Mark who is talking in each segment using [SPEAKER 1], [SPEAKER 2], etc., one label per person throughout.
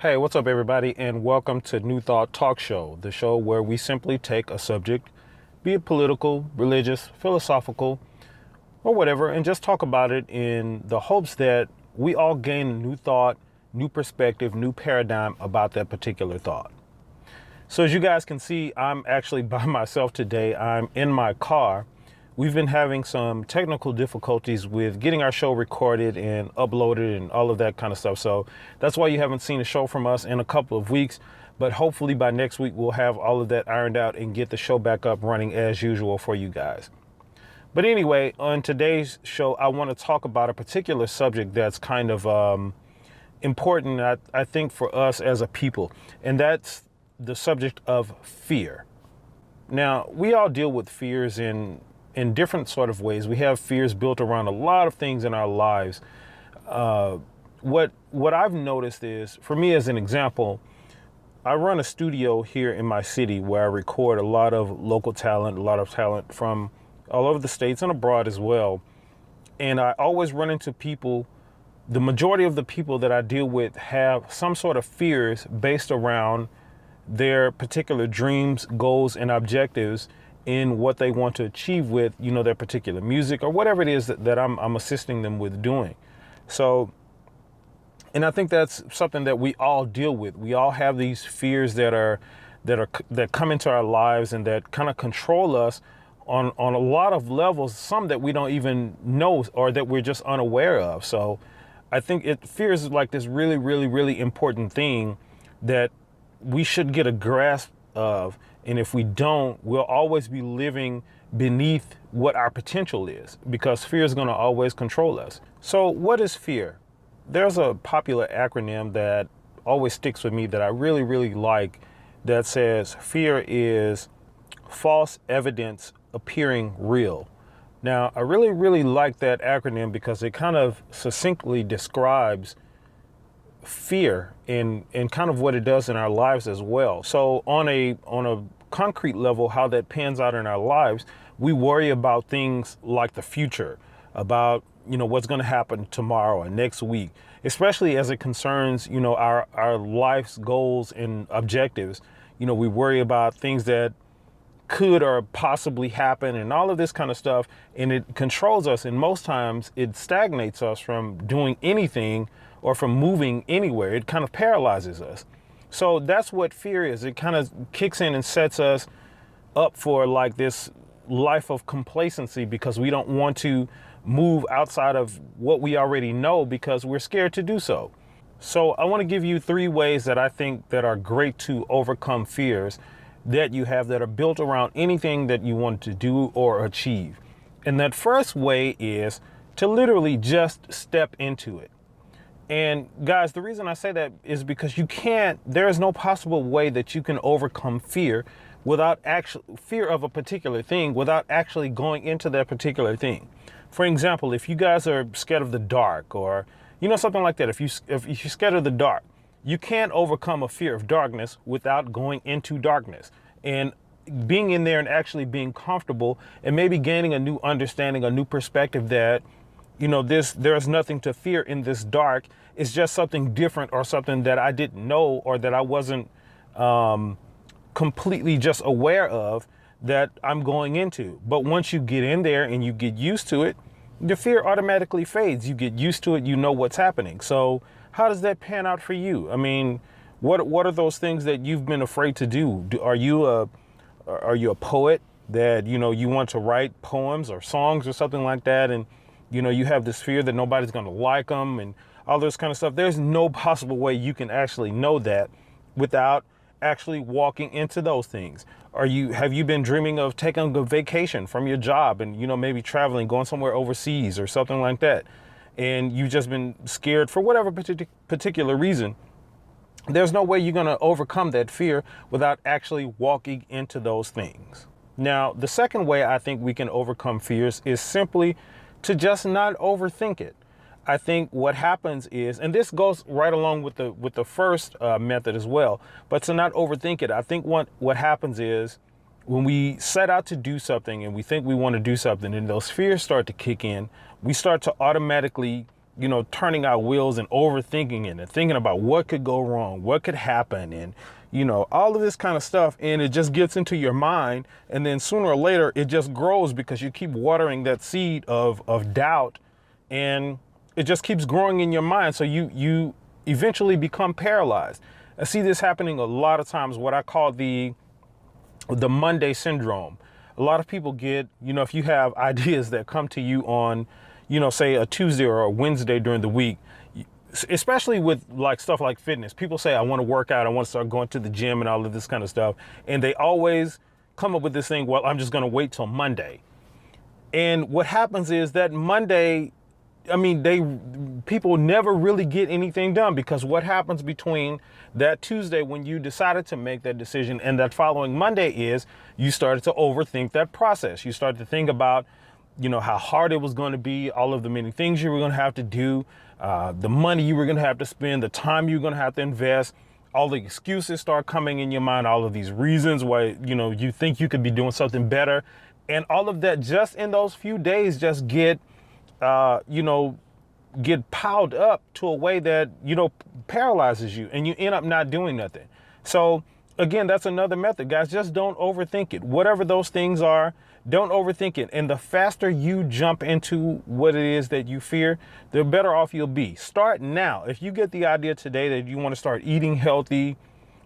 [SPEAKER 1] Hey, what's up, everybody, and welcome to New Thought Talk Show, the show where we simply take a subject, be it political, religious, philosophical, or whatever, and just talk about it in the hopes that we all gain a new thought, new perspective, new paradigm about that particular thought. So as you guys can see, I'm actually by myself today. I'm in my car. We've been having some technical difficulties with getting our show recorded and uploaded and all of that kind of stuff. So that's why you haven't seen a show from us in a couple of weeks. But hopefully by next week, we'll have all of that ironed out and get the show back up running as usual for you guys. But anyway, on today's show, I want to talk about a particular subject that's kind of important, I think, for us as a people. And that's the subject of fear. Now, we all deal with fears in different sort of ways. We have fears built around a lot of things in our lives. What I've noticed is, for me as an example, I run a studio here in my city where I record a lot of local talent, a lot of talent from all over the states and abroad as well. And I always run into people, the majority of the people that I deal with have some sort of fears based around their particular dreams, goals, and objectives in what they want to achieve with, their particular music or whatever it is that I'm assisting them with doing. So, and I think that's something that we all deal with. We all have these fears that come into our lives and that kind of control us on a lot of levels, some that we don't even know or that we're just unaware of. So I think fear is like this really, really, really important thing that we should get a grasp of. And if we don't, we'll always be living beneath what our potential is, because fear is going to always control us. So what is fear? There's a popular acronym that always sticks with me that I really, really like, that says fear is false evidence appearing real. Now, I really, really like that acronym because it kind of succinctly describes fear and kind of what it does in our lives as well. So on a concrete level, how that pans out in our lives, we worry about things like the future, about what's going to happen tomorrow or next week, especially as it concerns our life's goals and objectives. We worry about things that could or possibly happen and all of this kind of stuff, and it controls us, and most times it stagnates us from doing anything or from moving anywhere. It kind of paralyzes us. So that's what fear is. It kind of kicks in and sets us up for like this life of complacency, because we don't want to move outside of what we already know because we're scared to do so. So I want to give you 3 ways that I think that are great to overcome fears that you have that are built around anything that you want to do or achieve. And that first way is to literally just step into it. And guys, the reason I say that is because there is no possible way that you can overcome fear fear of a particular thing without actually going into that particular thing. For example, if you guys are scared of the dark or, something like that, if you're scared of the dark, you can't overcome a fear of darkness without going into darkness and being in there and actually being comfortable and maybe gaining a new understanding, a new perspective that, there's nothing to fear in this dark. It's just something different or something that I didn't know or that I wasn't completely just aware of that I'm going into. But once you get in there and you get used to it, the fear automatically fades. You get used to it. You know what's happening. So how does that pan out for you? I mean, what are those things that you've been afraid to do? Are you a poet that, you want to write poems or songs or something like that? And, you have this fear that nobody's going to like them and all this kind of stuff. There's no possible way you can actually know that without actually walking into those things. Have you been dreaming of taking a vacation from your job and, maybe traveling, going somewhere overseas or something like that? And you've just been scared for whatever particular reason. There's no way you're going to overcome that fear without actually walking into those things. Now, the second way I think we can overcome fears is simply to just not overthink it. I think what happens is, and this goes right along with the first method as well, but to not overthink it. I think what happens is when we set out to do something and we think we want to do something and those fears start to kick in, we start to automatically turning our wheels and overthinking it and thinking about what could go wrong, what could happen, and, all of this kind of stuff. And it just gets into your mind. And then sooner or later, it just grows because you keep watering that seed of doubt, and it just keeps growing in your mind. So you eventually become paralyzed. I see this happening a lot of times, what I call the Monday syndrome. A lot of people get, if you have ideas that come to you on, say a Tuesday or a Wednesday during the week, especially with like stuff like fitness. People say, I want to work out, I want to start going to the gym and all of this kind of stuff. And they always come up with this thing, well, I'm just going to wait till Monday. And what happens is that Monday, people never really get anything done, because what happens between that Tuesday when you decided to make that decision and that following Monday is you started to overthink that process. You started to think about, how hard it was going to be, all of the many things you were going to have to do, the money you were going to have to spend, the time you're going to have to invest. All the excuses start coming in your mind, all of these reasons why, you think you could be doing something better. And all of that just in those few days just get piled up to a way that, paralyzes you, and you end up not doing nothing. So again, that's another method, guys. Just don't overthink it. Whatever those things are, don't overthink it. And the faster you jump into what it is that you fear, the better off you'll be. Start now. If you get the idea today that you want to start eating healthy,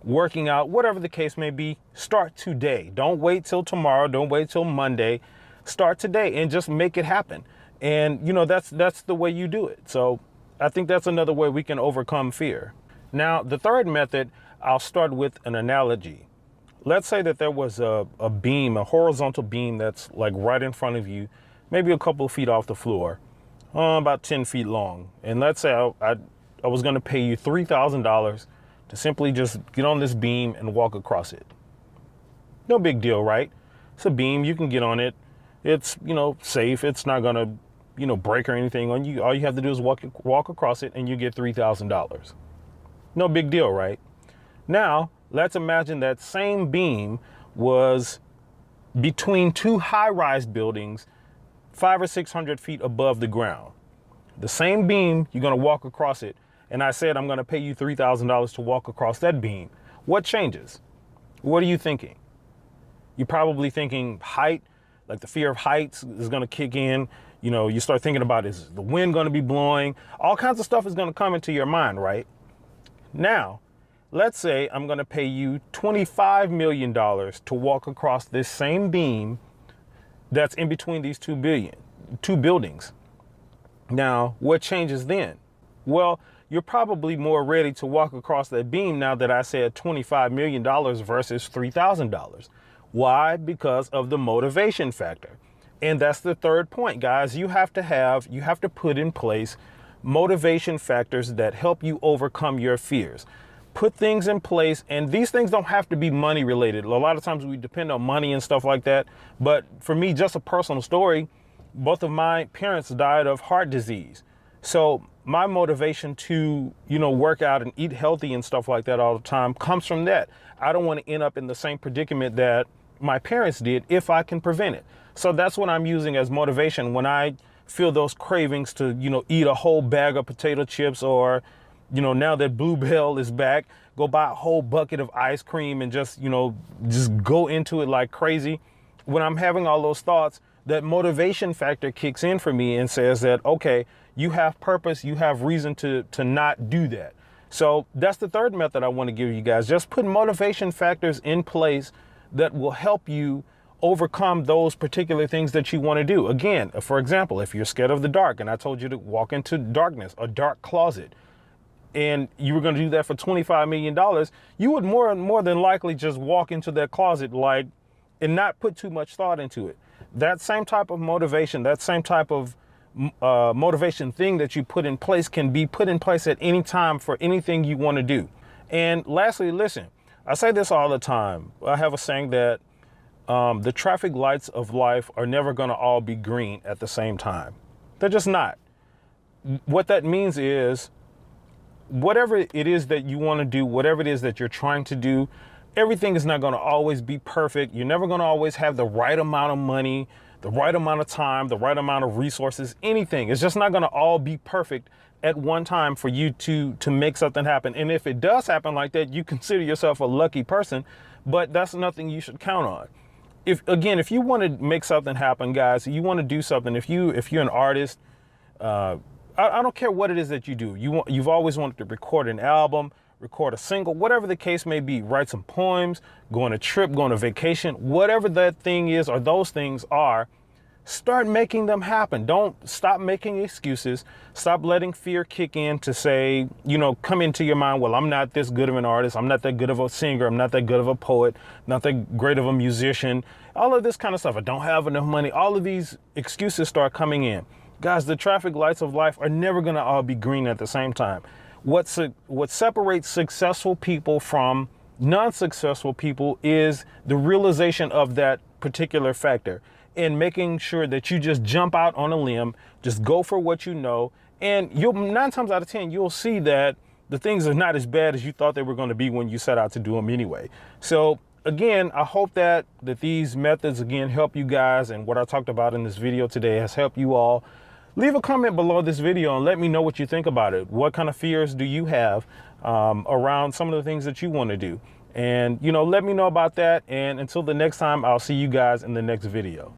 [SPEAKER 1] working out, whatever the case may be, start today. Don't wait till tomorrow. Don't wait till Monday. Start today and just make it happen. And, that's the way you do it. So I think that's another way we can overcome fear. Now, the third method, I'll start with an analogy. Let's say that there was a beam, a horizontal beam that's like right in front of you, maybe a couple of feet off the floor, about 10 feet long. And let's say I was going to pay you $3,000 to simply just get on this beam and walk across it. No big deal, right? It's a beam. You can get on it. It's, safe. It's not going to, break or anything on you. All you have to do is walk across it and you get $3,000. No big deal, right? Now, let's imagine that same beam was between two high-rise buildings, 500 or 600 feet above the ground. The same beam, you're going to walk across it. And I said, I'm going to pay you $3,000 to walk across that beam. What changes? What are you thinking? You're probably thinking height, like the fear of heights is going to kick in. You start thinking about, is the wind going to be blowing? All kinds of stuff is going to come into your mind, right? Now, let's say I'm going to pay you $25 million to walk across this same beam that's in between these two buildings. Now, what changes then? Well, you're probably more ready to walk across that beam now that I said $25 million versus $3,000. Why? Because of the motivation factor. And that's the third point, guys. You have to put in place motivation factors that help you overcome your fears. Put things in place, and these things don't have to be money related. A lot of times we depend on money and stuff like that. But for me, just a personal story, both of my parents died of heart disease. So my motivation to, work out and eat healthy and stuff like that all the time comes from that. I don't want to end up in the same predicament that my parents did if I can prevent it. So that's what I'm using as motivation when I feel those cravings to, eat a whole bag of potato chips, or, now that Bluebell is back, go buy a whole bucket of ice cream and just go into it like crazy. When I'm having all those thoughts, that motivation factor kicks in for me and says that, okay, you have purpose, you have reason to not do that. So that's the third method I want to give you guys. Just put motivation factors in place that will help you overcome those particular things that you want to do. Again, for example, if you're scared of the dark and I told you to walk into darkness, a dark closet, and you were going to do that for $25 million, you would more than likely just walk into that closet and not put too much thought into it. That same type of motivation, that same type of motivation thing that you put in place can be put in place at any time for anything you want to do. And lastly, listen, I say this all the time. I have a saying that the traffic lights of life are never going to all be green at the same time. They're just not. What that means is whatever it is that you want to do, whatever it is that you're trying to do, everything is not going to always be perfect. You're never going to always have the right amount of money, the right amount of time, the right amount of resources, anything. It's just not going to all be perfect at one time for you to make something happen. And if it does happen like that, you consider yourself a lucky person, but that's nothing you should count on. If you want to make something happen, guys, you want to do something. If you're an artist, I don't care what it is that you do. You've always wanted to record an album, record a single, whatever the case may be, write some poems, go on a trip, go on a vacation, whatever that thing is or those things are, start making them happen. Don't stop making excuses. Stop letting fear kick in to say, come into your mind, well, I'm not this good of an artist. I'm not that good of a singer. I'm not that good of a poet, not that great of a musician. All of this kind of stuff. I don't have enough money. All of these excuses start coming in. Guys, the traffic lights of life are never going to all be green at the same time. What separates successful people from non-successful people is the realization of that particular factor, and making sure that you just jump out on a limb, just go for what you know, and you'll 9 times out of 10, you'll see that the things are not as bad as you thought they were going to be when you set out to do them anyway. So again, I hope that these methods again help you guys, and what I talked about in this video today has helped you all. Leave a comment below this video and let me know what you think about it. What kind of fears do you have around some of the things that you want to do? And let me know about that. And until the next time, I'll see you guys in the next video.